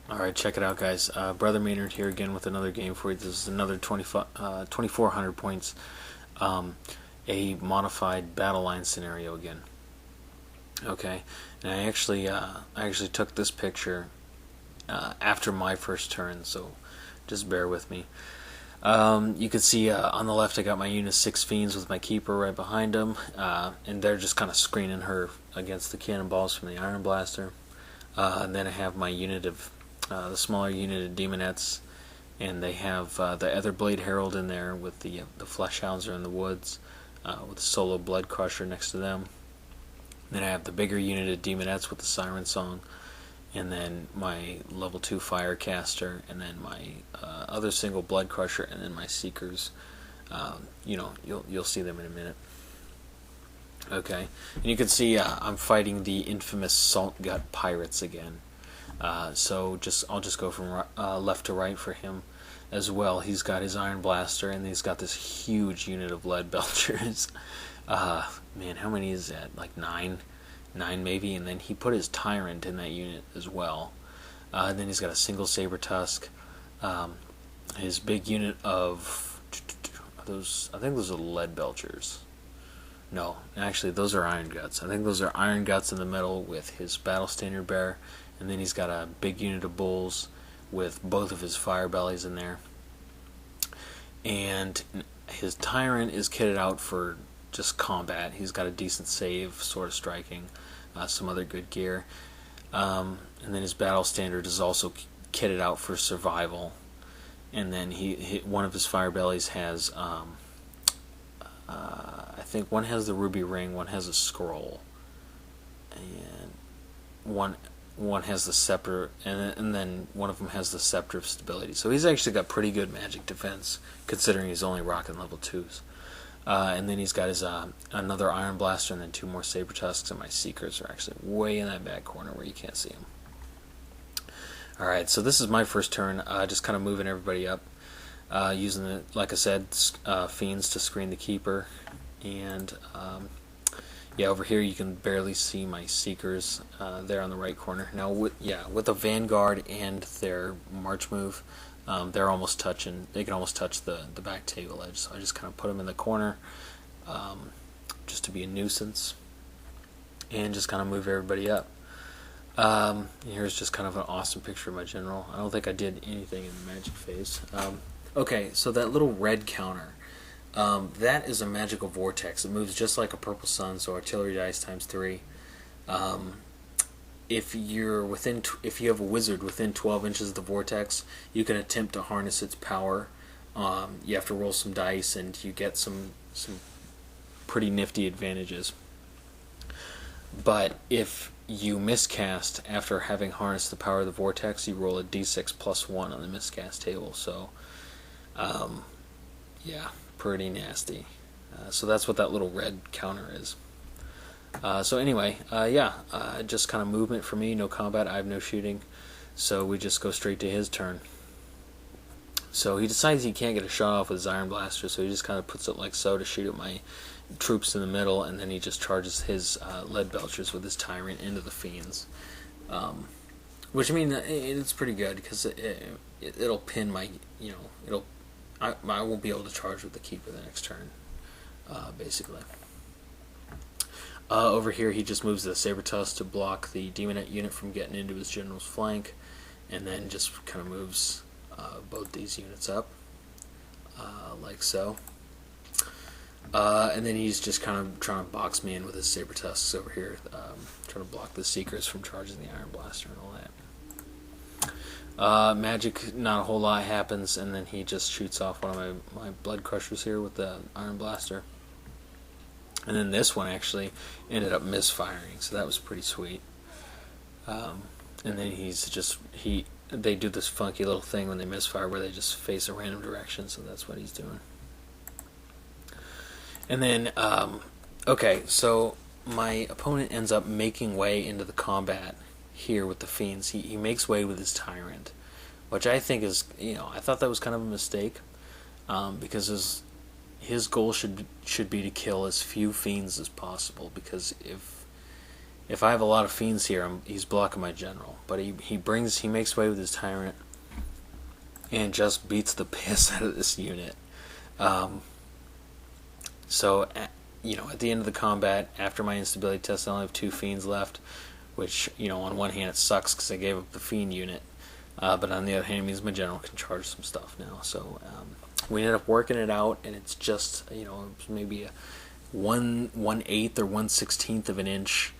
Alright, check it out, guys. Brother Maynard here again with another game for you. This is another 2,400 points, a modified battle line scenario again. Okay, and I actually took this picture after my first turn, so just bear with me. You can see on the left I got my unit 6 Fiends with my Keeper right behind them, and they're just kind of screening her against the cannonballs from the Iron Blaster. And then I have my unit of the smaller unit of Demonettes, and they have the Etherblade Herald in there with the Fleshhounds are in the woods, with the solo Blood Crusher next to them. Then I have the bigger unit of Demonettes with the Siren Song, and then my level 2 Firecaster, and then my other single Blood Crusher, and then my Seekers. You'll see them in a minute. Okay, and you can see I'm fighting the infamous Salt Gut Pirates again. So I'll just go from left to right for him as well. He's got his Iron Blaster, and he's got this huge unit of Lead Belchers. Man, how many is that? Like 9 maybe. And then he put his Tyrant in that unit as well. And then he's got a single Saber Tusk. His big unit of those, I think those are Lead Belchers. No, actually, those are Iron Guts. I think those are Iron Guts in the middle with his Battle Standard Bearer, and then he's got a big unit of Bulls with both of his Fire Bellies in there. And his Tyrant is kitted out for just combat. He's got a decent save, Sword of Striking, some other good gear. And then his Battle Standard is also kitted out for survival. And then one of his Fire Bellies has... I think one has the ruby ring, one has a scroll, and one has the scepter, and then one of them has the scepter of stability. So he's actually got pretty good magic defense, considering he's only rocking level 2s. And then he's got his another Iron Blaster, and then 2 more Saber Tusks, and my Seekers are actually way in that back corner where you can't see them. Alright, so this is my first turn, just kind of moving everybody up. Using the, like I said, Fiends to screen the Keeper, and yeah, over here you can barely see my Seekers there on the right corner. Now, with the Vanguard and their March move, they're almost touching. They can almost touch the back table edge. So I just kind of put them in the corner, just to be a nuisance, and just kind of move everybody up. Here's just kind of an awesome picture of my general. I don't think I did anything in the magic phase. Okay, so that little red counter, that is a magical vortex. It moves just like a purple sun, so artillery dice times 3. If you have a wizard within 12 inches of the vortex, you can attempt to harness its power. You have to roll some dice, and you get some pretty nifty advantages. But if you miscast after having harnessed the power of the vortex, you roll a d6 plus 1 on the miscast table. So yeah, pretty nasty. So that's what that little red counter is. So anyway, just kind of movement for me, no combat, I have no shooting, so we just go straight to his turn. So he decides he can't get a shot off with his Iron Blaster, so he just kind of puts it like so to shoot at my troops in the middle, and then he just charges his Lead Belchers with his Tyrant into the Fiends. Which, I mean, it's pretty good, because it'll pin my, I won't be able to charge with the Keeper the next turn, basically. Over here, he just moves the Saber Tusk to block the Demonette unit from getting into his general's flank, and then just kind of moves both these units up, like so. And then he's just kind of trying to box me in with his Saber Tusks over here, trying to block the Seekers from charging the Iron Blaster and all that. Magic, not a whole lot happens, and then he just shoots off one of my Blood Crushers here with the Iron Blaster. And then this one actually ended up misfiring, so that was pretty sweet. And then they do this funky little thing when they misfire where they just face a random direction, so that's what he's doing. And then, okay, so my opponent ends up making way into the combat here with the Fiends. He makes way with his Tyrant, which I think is, I thought that was kind of a mistake, because his goal should be to kill as few Fiends as possible, because if I have a lot of fiends here, he's blocking my general. But he makes way with his tyrant and just beats the piss out of this unit. So, at the end of the combat, after my instability test, I only have 2 fiends left, which, on one hand it sucks because I gave up the fiend unit, but on the other hand it means my general can charge some stuff now. So we ended up working it out, and it's just, maybe a 1/8 or 1/16 of an inch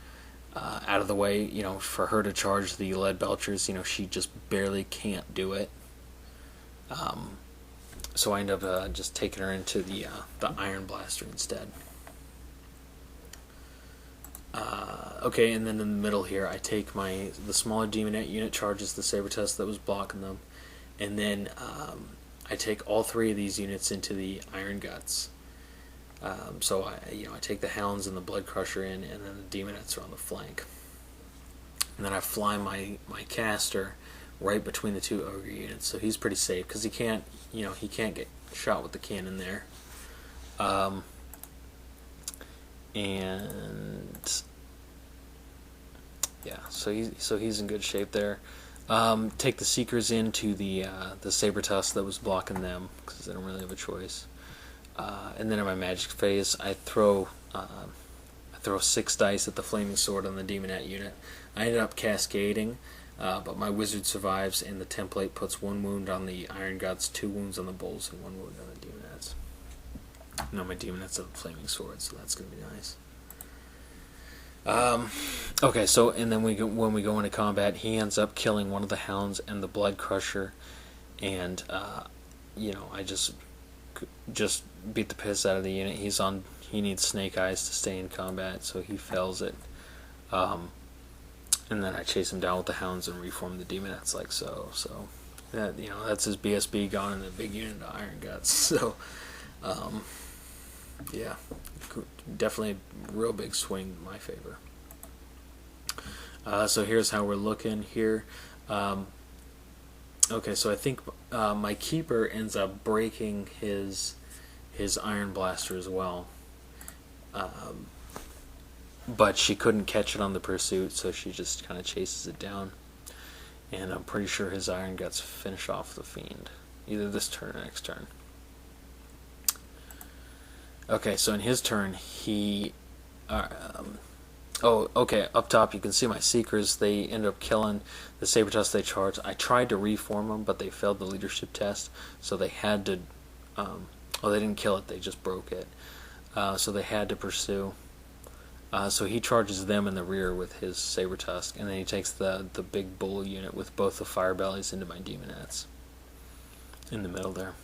out of the way, for her to charge the lead belchers. She just barely can't do it. So I end up just taking her into the Iron Blaster instead. Okay, and then in the middle here, I take the smaller Demonette unit, charges the Saber Tusk that was blocking them, and then I take all 3 of these units into the Iron Guts. So I take the Hounds and the Blood Crusher in, and then the Demonettes are on the flank. And then I fly my caster right between the 2 Ogre units, so he's pretty safe because he can't get shot with the cannon there. And yeah, so he's in good shape there. Take the Seekers into the Saber Tusk that was blocking them because they don't really have a choice. And then in my magic phase, I throw 6 dice at the Flaming Sword on the Demonette unit. I ended up cascading, but my wizard survives, and the template puts 1 wound on the Iron Guts, 2 wounds on the Bulls, and 1 wound on the Demonettes. No, my Demonettes have a Flaming Sword, so that's going to be nice. Okay, so and then when we go into combat, he ends up killing one of the Hounds and the Blood Crusher, and I just beat the piss out of the unit. He needs Snake Eyes to stay in combat, so he fails it. And then I chase him down with the Hounds and reform the Demonettes like so. So that that's his BSB gone in the big unit of Iron Guts. So yeah, definitely a real big swing in my favor. So here's how we're looking here. Okay, so I think my keeper ends up breaking his Iron Blaster as well. But she couldn't catch it on the pursuit, so she just kind of chases it down. And I'm pretty sure his Iron Guts finish off the Fiend, either this turn or next turn. Okay, so in his turn, he... okay, up top you can see my Seekers. They end up killing the Saber Tusk they charged. I tried to reform them, but they failed the leadership test, so they had to... they didn't kill it, they just broke it. So they had to pursue. So he charges them in the rear with his Saber Tusk, and then he takes the big Bull unit with both the Fire Bellies into my Demonettes. In the middle there.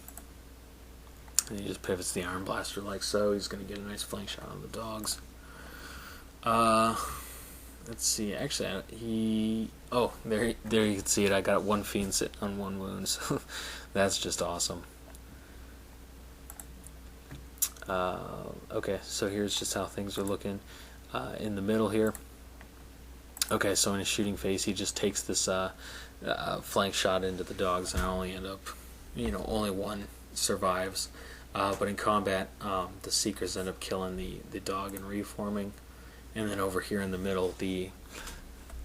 And he just pivots the Iron Blaster like so. He's going to get a nice flank shot on the dogs. Let's see. Actually, there you can see it. I got 1 Fiend sitting on 1 wound, so that's just awesome. Okay, so here's just how things are looking in the middle here. Okay, so in his shooting phase, he just takes this flank shot into the dogs, and I only end up, only 1 survives. But in combat, the Seekers end up killing the dog and reforming. And then over here in the middle, the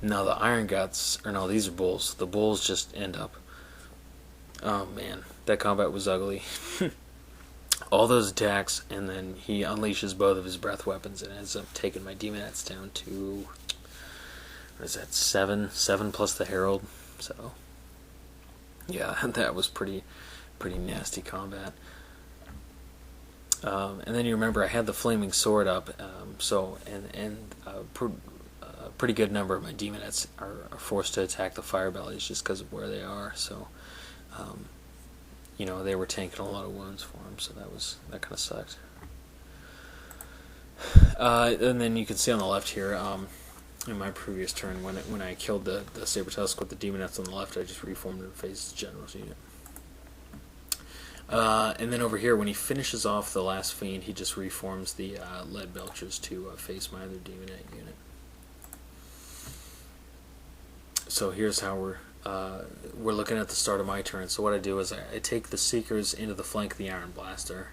Iron Guts, or no, these are Bulls. The Bulls just end up, oh man, that combat was ugly. All those attacks, and then he unleashes both of his breath weapons and ends up taking my Demonettes down to, what is that, 7 plus the Herald. So yeah, that was pretty nasty combat. And then you remember I had the Flaming Sword up, a pretty good number of my Demonettes are forced to attack the Fire Bellies just because of where they are. So they were taking a lot of wounds for him, so that kind of sucked. And then you can see on the left here, in my previous turn, when I killed the Saber Tusk with the Demonettes on the left, I just reformed and faced the General's unit. And then over here, when he finishes off the last Fiend, he just reforms the Lead Belchers to face my other Demonette unit. So here's how we're looking at the start of my turn. So what I do is I take the Seekers into the flank of the Iron Blaster.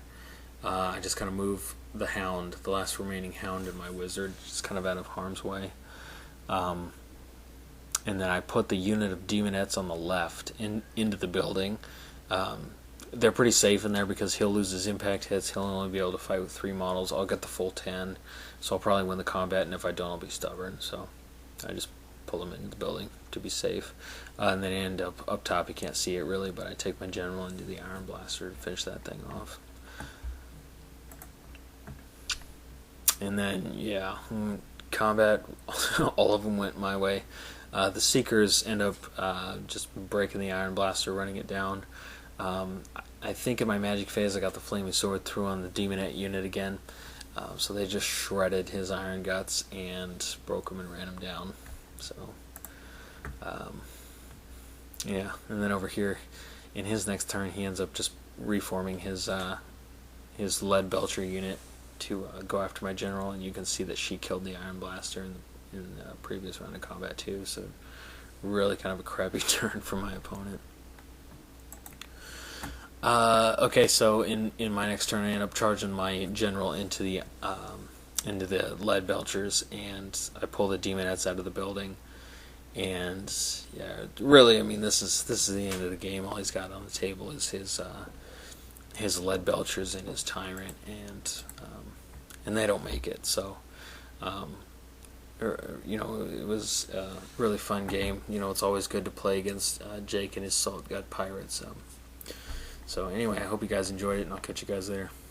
I just kind of move the Hound, the last remaining Hound in my Wizard, just kind of out of harm's way. And then I put the unit of Demonettes on the left into the building. They're pretty safe in there because he'll lose his impact hits. He'll only be able to fight with 3 models. I'll get the full 10, so I'll probably win the combat, and if I don't, I'll be stubborn. So I just pull them into the building to be safe. And then I end up top. You can't see it really, but I take my general and do the Iron Blaster to finish that thing off. And then, yeah, combat, all of them went my way. The Seekers end up just breaking the Iron Blaster, running it down. I think in my magic phase I got the Flaming Sword through on the Demonette unit again. So they just shredded his Iron Guts and broke him and ran him down. So, yeah. And then over here, in his next turn, he ends up just reforming his Lead Belcher unit to go after my general, and you can see that she killed the Iron Blaster in the previous round of combat too. So really kind of a crappy turn for my opponent. Okay, so in my next turn, I end up charging my general into the Lead Belchers, and I pull the Demonettes out of the building. And yeah, really, I mean, this is the end of the game. All he's got on the table is his Lead Belchers and his Tyrant, and they don't make it. So, you know, it was a really fun game. You know, it's always good to play against Jake and his Salt Gut Pirates. So anyway, I hope you guys enjoyed it, and I'll catch you guys later.